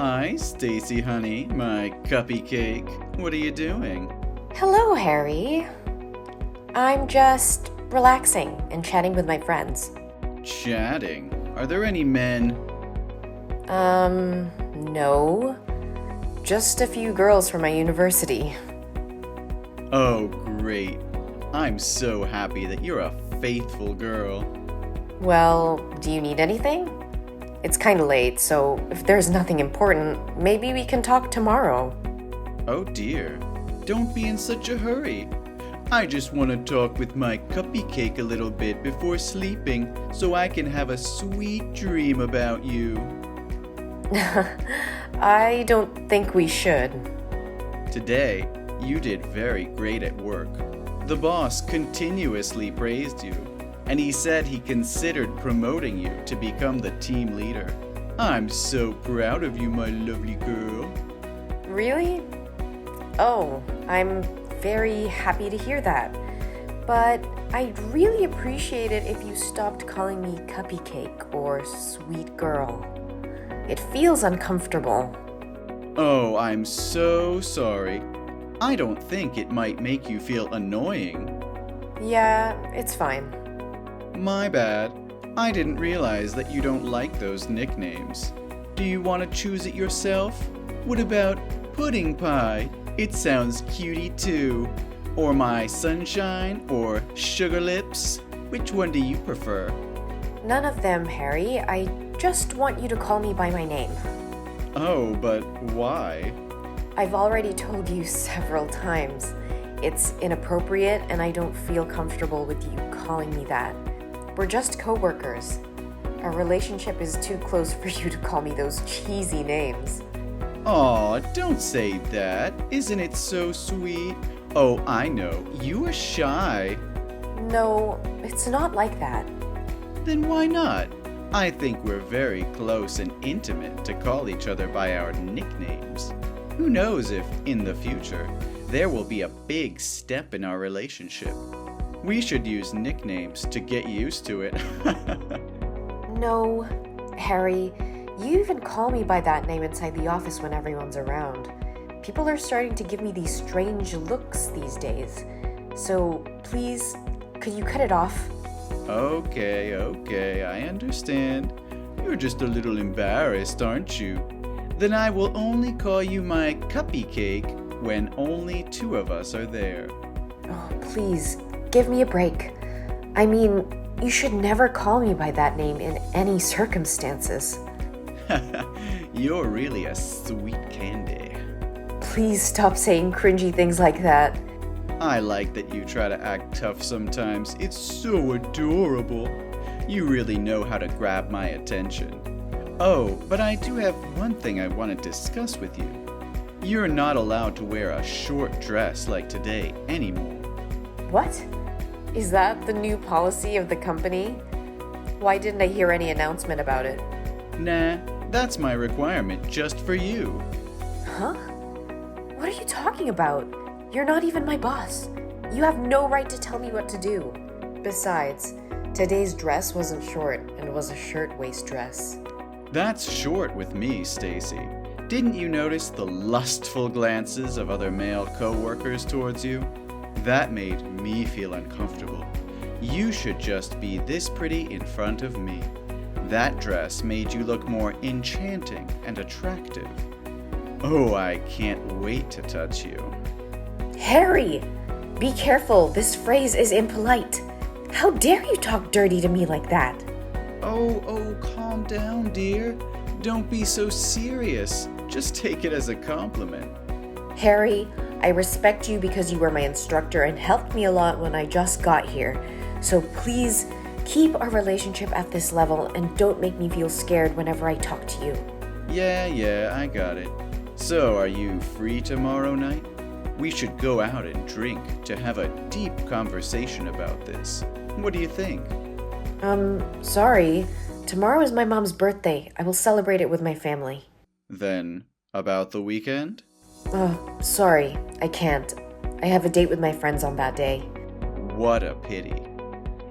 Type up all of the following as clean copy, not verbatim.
Hi, Stacy honey, my cuppy cake. What are you doing? Hello, Harry. I'm just relaxing and chatting with my friends. Chatting? Are there any men? No. Just a few girls from my university. Oh, great. I'm so happy that you're a faithful girl. Well, do you need anything? It's kinda late, so if there's nothing important, maybe we can talk tomorrow. Oh dear. Don't be in such a hurry. I just want to talk with my cuppy cake a little bit before sleeping so I can have a sweet dream about you. I don't think we should. Today, you did very great at work. The boss continuously praised you, and he said he considered promoting you to become the team leader. I'm so proud of you, my lovely girl. Really? Oh, I'm very happy to hear that. But I'd really appreciate it if you stopped calling me cuppy cake or sweet girl. It feels uncomfortable. Oh, I'm so sorry. I don't think it might make you feel annoying. Yeah, it's fine. My bad. I didn't realize that you don't like those nicknames. Do you want to choose it yourself? What about Pudding Pie? It sounds cutie too. Or My Sunshine or Sugar Lips? Which one do you prefer? None of them, Harry. I just want you to call me by my name. Oh, but why? I've already told you several times. It's inappropriate and I don't feel comfortable with you calling me that. We're just coworkers. Our relationship is too close for you to call me those cheesy names. Aw, don't say that. Isn't it so sweet? Oh, I know. You are shy. No, it's not like that. Then why not? I think we're very close and intimate to call each other by our nicknames. Who knows if, in the future, there will be a big step in our relationship. We should use nicknames to get used to it. No, Harry, you even call me by that name inside the office when everyone's around. People are starting to give me these strange looks these days. So please, could you cut it off? Okay, I understand. You're just a little embarrassed, aren't you? Then I will only call you my cuppy cake when only two of us are there. Oh, please, give me a break. I mean, you should never call me by that name in any circumstances. You're really a sweet candy. Please stop saying cringy things like that. I like that you try to act tough sometimes. It's so adorable. You really know how to grab my attention. Oh, but I do have one thing I want to discuss with you. You're not allowed to wear a short dress like today anymore. What? Is that the new policy of the company? Why didn't I hear any announcement about it? Nah, that's my requirement just for you. Huh? What are you talking about? You're not even my boss. You have no right to tell me what to do. Besides, today's dress wasn't short and was a shirtwaist dress. That's short with me, Stacy. Didn't you notice the lustful glances of other male coworkers towards you? That made me feel uncomfortable. You should just be this pretty in front of me. That dress made you look more enchanting and attractive. Oh, I can't wait to touch you. Harry! Be careful, this phrase is impolite. How dare you talk dirty to me like that? Oh, calm down, dear. Don't be so serious. Just take it as a compliment. Harry, I respect you because you were my instructor and helped me a lot when I just got here. So please, keep our relationship at this level and don't make me feel scared whenever I talk to you. Yeah, I got it. So, are you free tomorrow night? We should go out and drink to have a deep conversation about this. What do you think? Sorry. Tomorrow is my mom's birthday. I will celebrate it with my family. Then, about the weekend? Sorry. I can't. I have a date with my friends on that day. What a pity.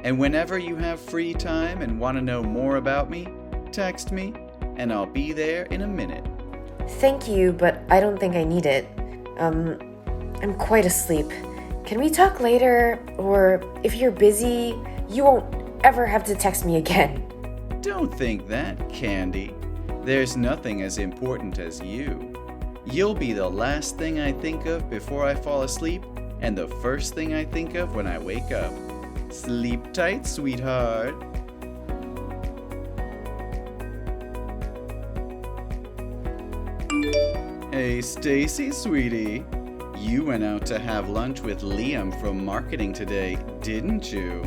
And whenever you have free time and want to know more about me, text me, and I'll be there in a minute. Thank you, but I don't think I need it. I'm quite asleep. Can we talk later? Or if you're busy, you won't ever have to text me again. Don't think that, Candy. There's nothing as important as you. You'll be the last thing I think of before I fall asleep, and the first thing I think of when I wake up. Sleep tight, sweetheart. Hey, Stacy, sweetie. You went out to have lunch with Liam from marketing today, didn't you?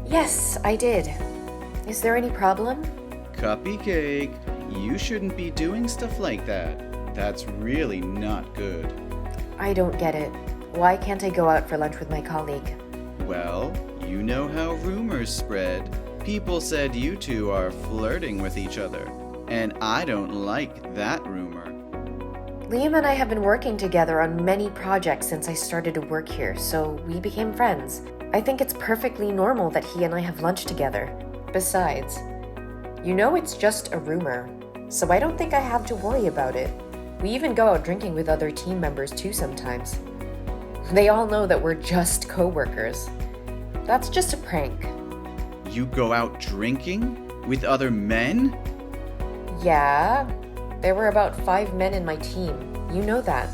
Yes, I did. Is there any problem? Cupcake, you shouldn't be doing stuff like that. That's really not good. I don't get it. Why can't I go out for lunch with my colleague? Well, you know how rumors spread. People said you two are flirting with each other, and I don't like that rumor. Liam and I have been working together on many projects since I started to work here, so we became friends. I think it's perfectly normal that he and I have lunch together. Besides, you know it's just a rumor, so I don't think I have to worry about it. We even go out drinking with other team members too sometimes. They all know that we're just coworkers. That's just a prank. You go out drinking with other men? Yeah, there were about 5 men in my team. You know that.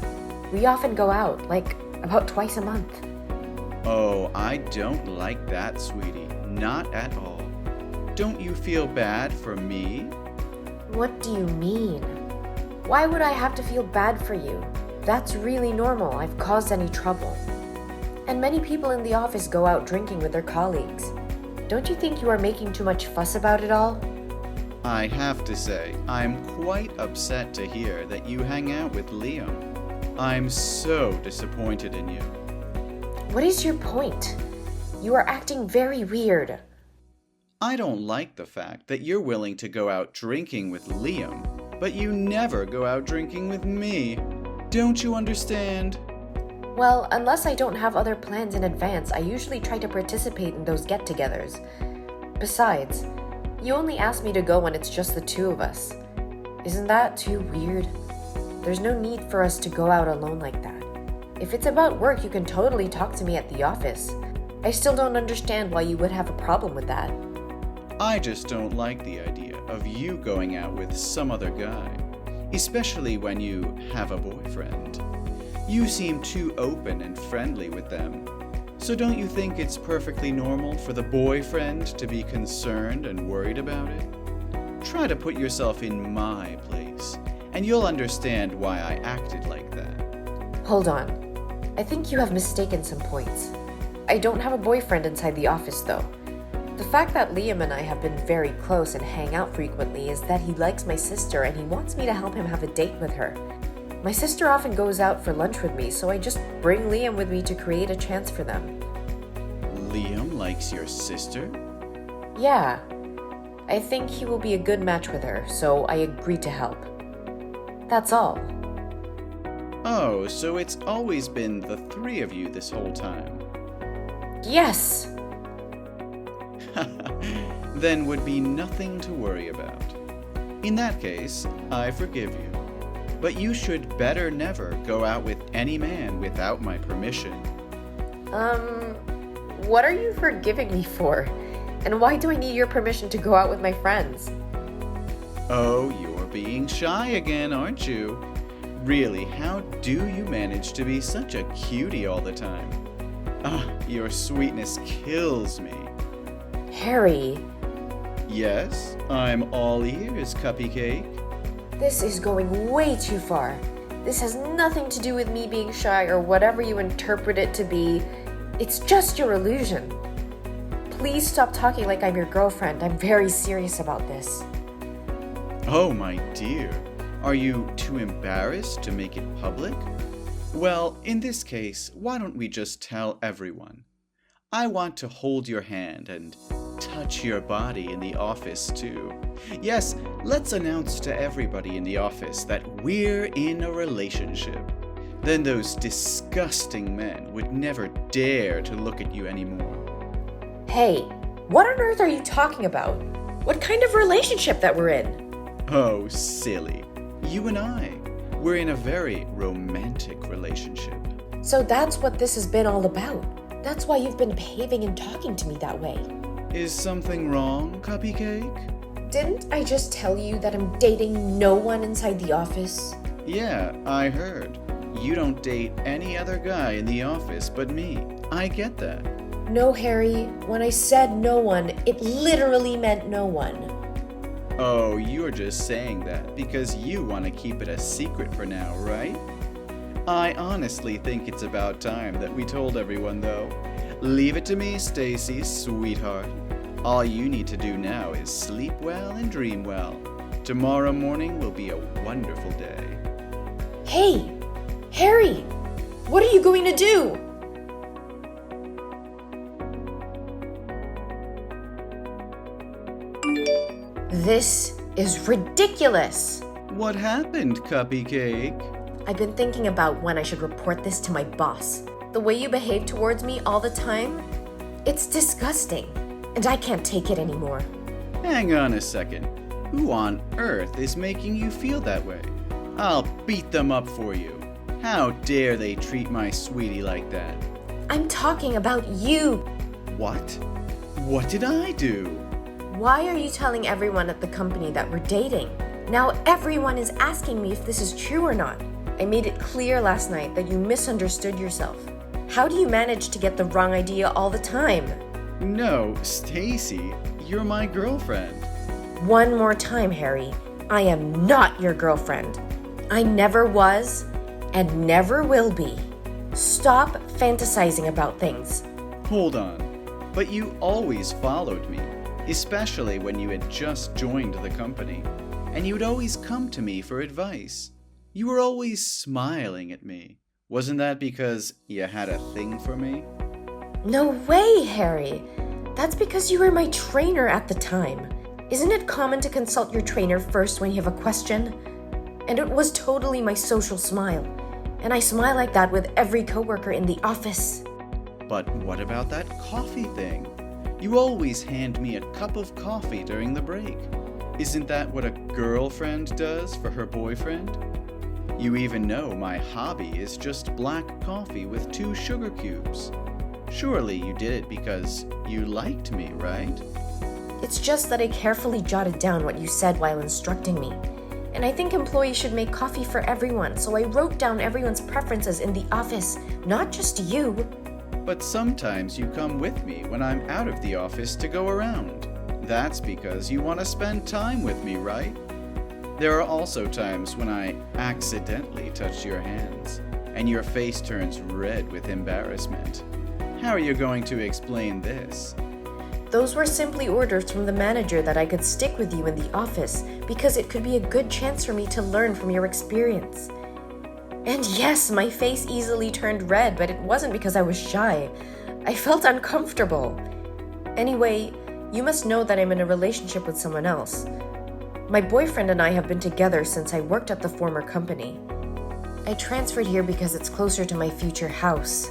We often go out, like about twice a month. Oh, I don't like that, sweetie. Not at all. Don't you feel bad for me? What do you mean? Why would I have to feel bad for you? That's really normal. I've caused any trouble. And many people in the office go out drinking with their colleagues. Don't you think you are making too much fuss about it all? I have to say, I'm quite upset to hear that you hang out with Liam. I'm so disappointed in you. What is your point? You are acting very weird. I don't like the fact that you're willing to go out drinking with Liam, but you never go out drinking with me. Don't you understand? Well, unless I don't have other plans in advance, I usually try to participate in those get-togethers. Besides, you only ask me to go when it's just the two of us. Isn't that too weird? There's no need for us to go out alone like that. If it's about work, you can totally talk to me at the office. I still don't understand why you would have a problem with that. I just don't like the idea of you going out with some other guy, especially when you have a boyfriend. You seem too open and friendly with them. So don't you think it's perfectly normal for the boyfriend to be concerned and worried about it? Try to put yourself in my place, and you'll understand why I acted like that. Hold on. I think you have mistaken some points. I don't have a boyfriend inside the office, though. The fact that Liam and I have been very close and hang out frequently is that he likes my sister and he wants me to help him have a date with her. My sister often goes out for lunch with me, so I just bring Liam with me to create a chance for them. Liam likes your sister? Yeah. I think he will be a good match with her, so I agreed to help. That's all. Oh, so it's always been the three of you this whole time. Yes! Then would be nothing to worry about. In that case, I forgive you. But you should better never go out with any man without my permission. What are you forgiving me for? And why do I need your permission to go out with my friends? Oh, you're being shy again, aren't you? Really, how do you manage to be such a cutie all the time? Your sweetness kills me. Harry. Yes, I'm all ears, Cupcake. This is going way too far. This has nothing to do with me being shy or whatever you interpret it to be. It's just your illusion. Please stop talking like I'm your girlfriend. I'm very serious about this. Oh, my dear. Are you too embarrassed to make it public? Well, in this case, why don't we just tell everyone? I want to hold your hand and touch your body in the office too. Yes, let's announce to everybody in the office that we're in a relationship. Then those disgusting men would never dare to look at you anymore. Hey, what on earth are you talking about? What kind of relationship that we're in? Oh, silly. You and I. We're in a very romantic relationship. So that's what this has been all about. That's why you've been behaving and talking to me that way. Is something wrong, Cupcake? Didn't I just tell you that I'm dating no one inside the office? Yeah, I heard. You don't date any other guy in the office but me. I get that. No, Harry. When I said no one, it literally meant no one. Oh, you're just saying that because you want to keep it a secret for now, right? I honestly think it's about time that we told everyone, though. Leave it to me, Stacy, sweetheart. All you need to do now is sleep well and dream well. Tomorrow morning will be a wonderful day. Hey, Harry, what are you going to do? This is ridiculous. What happened, Cupcake? I've been thinking about when I should report this to my boss. The way you behave towards me all the time, it's disgusting, and I can't take it anymore. Hang on a second. Who on earth is making you feel that way? I'll beat them up for you. How dare they treat my sweetie like that? I'm talking about you. What? What did I do? Why are you telling everyone at the company that we're dating? Now everyone is asking me if this is true or not. I made it clear last night that you misunderstood yourself. How do you manage to get the wrong idea all the time? No, Stacy, you're my girlfriend. One more time, Harry. I am not your girlfriend. I never was and never will be. Stop fantasizing about things. Hold on. But you always followed me, especially when you had just joined the company, and you'd always come to me for advice. You were always smiling at me. Wasn't that because you had a thing for me? No way, Harry. That's because you were my trainer at the time. Isn't it common to consult your trainer first when you have a question? And it was totally my social smile. And I smile like that with every coworker in the office. But what about that coffee thing? You always hand me a cup of coffee during the break. Isn't that what a girlfriend does for her boyfriend? You even know my hobby is just black coffee with 2 sugar cubes. Surely you did it because you liked me, right? It's just that I carefully jotted down what you said while instructing me. And I think employees should make coffee for everyone, so I wrote down everyone's preferences in the office, not just you. But sometimes you come with me when I'm out of the office to go around. That's because you want to spend time with me, right? There are also times when I accidentally touch your hands, and your face turns red with embarrassment. How are you going to explain this? Those were simply orders from the manager that I could stick with you in the office because it could be a good chance for me to learn from your experience. And yes, my face easily turned red, but it wasn't because I was shy. I felt uncomfortable. Anyway, you must know that I'm in a relationship with someone else. My boyfriend and I have been together since I worked at the former company. I transferred here because it's closer to my future house.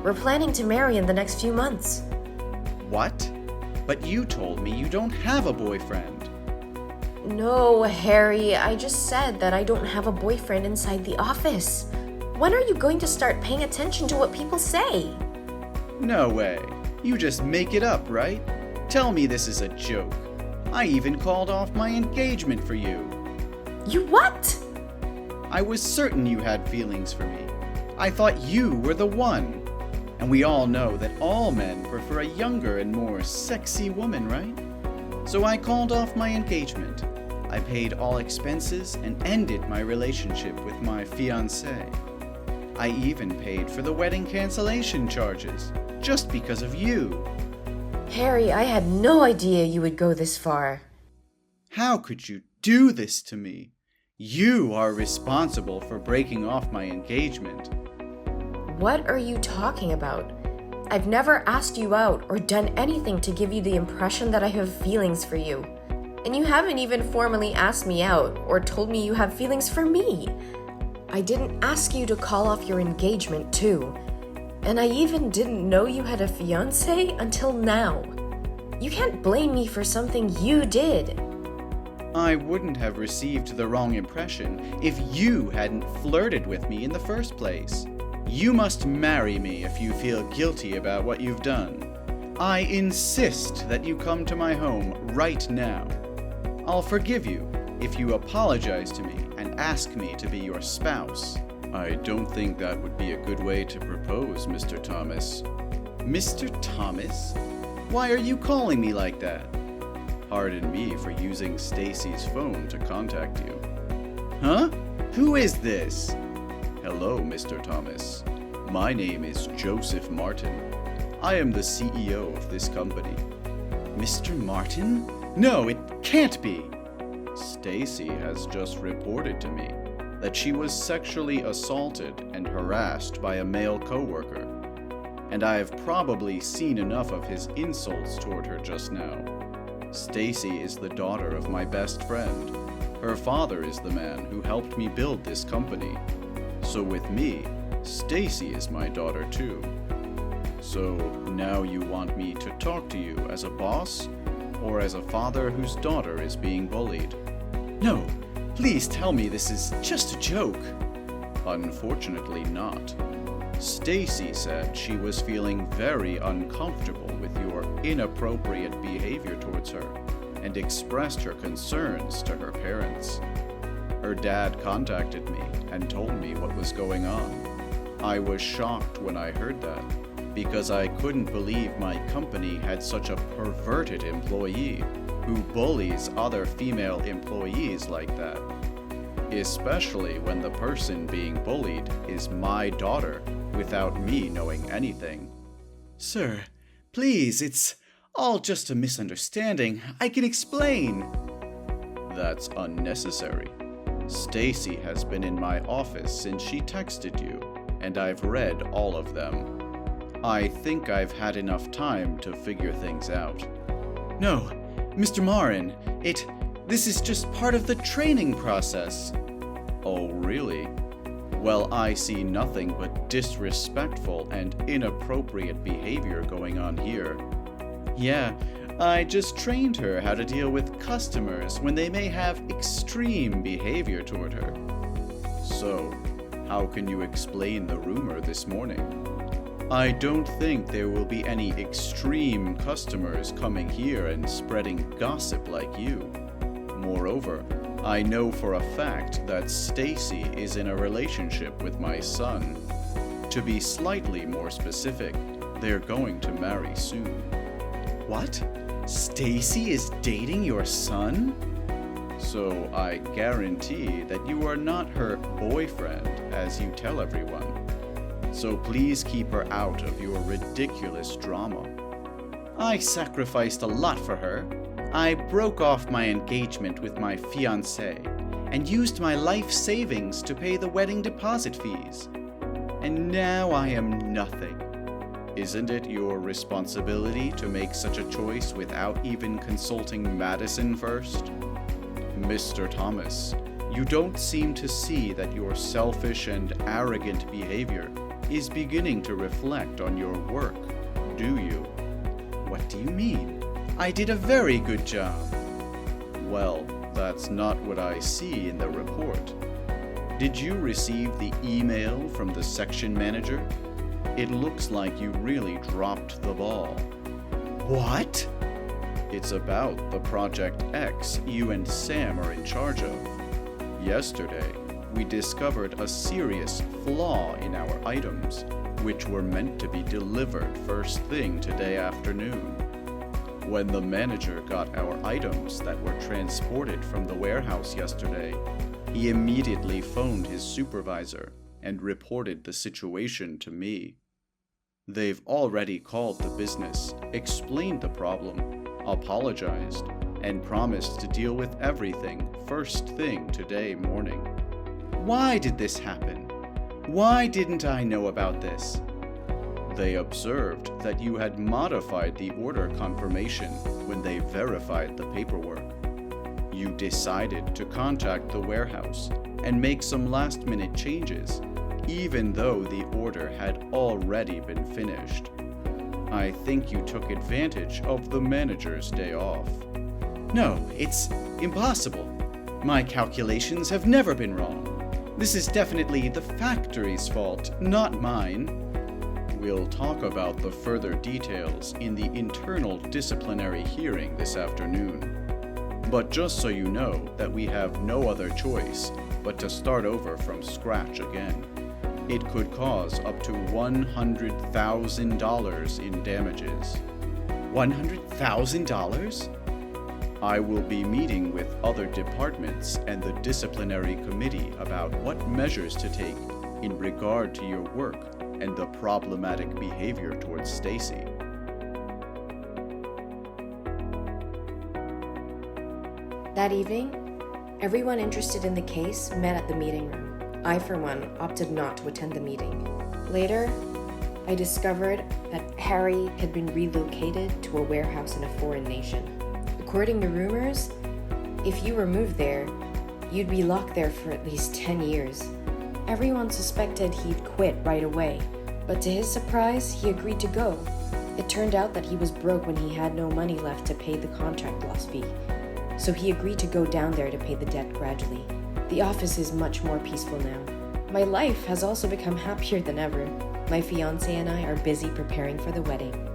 We're planning to marry in the next few months. What? But you told me you don't have a boyfriend. No, Harry, I just said that I don't have a boyfriend inside the office. When are you going to start paying attention to what people say? No way. You just make it up, right? Tell me this is a joke. I even called off my engagement for you. You what? I was certain you had feelings for me. I thought you were the one. And we all know that all men prefer a younger and more sexy woman, right? So I called off my engagement. I paid all expenses and ended my relationship with my fiancé. I even paid for the wedding cancellation charges, just because of you. Harry, I had no idea you would go this far. How could you do this to me? You are responsible for breaking off my engagement. What are you talking about? I've never asked you out or done anything to give you the impression that I have feelings for you. And you haven't even formally asked me out or told me you have feelings for me. I didn't ask you to call off your engagement too. And I even didn't know you had a fiancé until now. You can't blame me for something you did. I wouldn't have received the wrong impression if you hadn't flirted with me in the first place. You must marry me if you feel guilty about what you've done. I insist that you come to my home right now. I'll forgive you if you apologize to me and ask me to be your spouse. I don't think that would be a good way to propose, Mr. Thomas. Mr. Thomas? Why are you calling me like that? Pardon me for using Stacy's phone to contact you. Huh? Who is this? Hello, Mr. Thomas. My name is Joseph Martin. I am the CEO of this company. Mr. Martin? No, it can't be. Stacy has just reported to me that she was sexually assaulted and harassed by a male coworker, and I have probably seen enough of his insults toward her just now. Stacy is the daughter of my best friend. Her father is the man who helped me build this company. So with me, Stacy is my daughter too. So now you want me to talk to you as a boss or as a father whose daughter is being bullied? No, please tell me this is just a joke. Unfortunately not. Stacy said she was feeling very uncomfortable with your inappropriate behavior towards her and expressed her concerns to her parents. Her dad contacted me and told me what was going on. I was shocked when I heard that because I couldn't believe my company had such a perverted employee who bullies other female employees like that, especially when the person being bullied is my daughter without me knowing anything. Sir, please, it's all just a misunderstanding. I can explain. That's unnecessary. Stacy has been in my office since she texted you, and I've read all of them. I think I've had enough time to figure things out. No, Mr. Marin, this is just part of the training process. Oh, really? Well, I see nothing but disrespectful and inappropriate behavior going on here. Yeah, I just trained her how to deal with customers when they may have extreme behavior toward her. So, how can you explain the rumor this morning? I don't think there will be any extreme customers coming here and spreading gossip like you. Moreover, I know for a fact that Stacy is in a relationship with my son. To be slightly more specific, they're going to marry soon. What? Stacy is dating your son? So I guarantee that you are not her boyfriend, as you tell everyone. So please keep her out of your ridiculous drama. I sacrificed a lot for her. I broke off my engagement with my fiancé and used my life savings to pay the wedding deposit fees. And now I am nothing. Isn't it your responsibility to make such a choice without even consulting Madison first? Mr. Thomas, you don't seem to see that your selfish and arrogant behavior is beginning to reflect on your work, do you? What do you mean? I did a very good job. Well, that's not what I see in the report. Did you receive the email from the section manager? It looks like you really dropped the ball. What? It's about the Project X you and Sam are in charge of. Yesterday, we discovered a serious flaw in our items, which were meant to be delivered first thing today afternoon. When the manager got our items that were transported from the warehouse yesterday, he immediately phoned his supervisor and reported the situation to me. They've already called the business, explained the problem, apologized, and promised to deal with everything first thing today morning. Why did this happen? Why didn't I know about this? They observed that you had modified the order confirmation when they verified the paperwork. You decided to contact the warehouse and make some last-minute changes, even though the order had already been finished. I think you took advantage of the manager's day off. No, it's impossible. My calculations have never been wrong. This is definitely the factory's fault, not mine. We'll talk about the further details in the internal disciplinary hearing this afternoon. But just so you know that we have no other choice but to start over from scratch again. It could cause up to $100,000 in damages. $100,000? I will be meeting with other departments and the disciplinary committee about what measures to take in regard to your work and the problematic behavior towards Stacy. That evening, everyone interested in the case met at the meeting room. I, for one, opted not to attend the meeting. Later, I discovered that Harry had been relocated to a warehouse in a foreign nation. According to rumors, if you were moved there, you'd be locked there for at least 10 years. Everyone suspected he'd quit right away, but to his surprise, he agreed to go. It turned out that he was broke when he had no money left to pay the contract loss fee, so he agreed to go down there to pay the debt gradually. The office is much more peaceful now. My life has also become happier than ever. My fiancé and I are busy preparing for the wedding.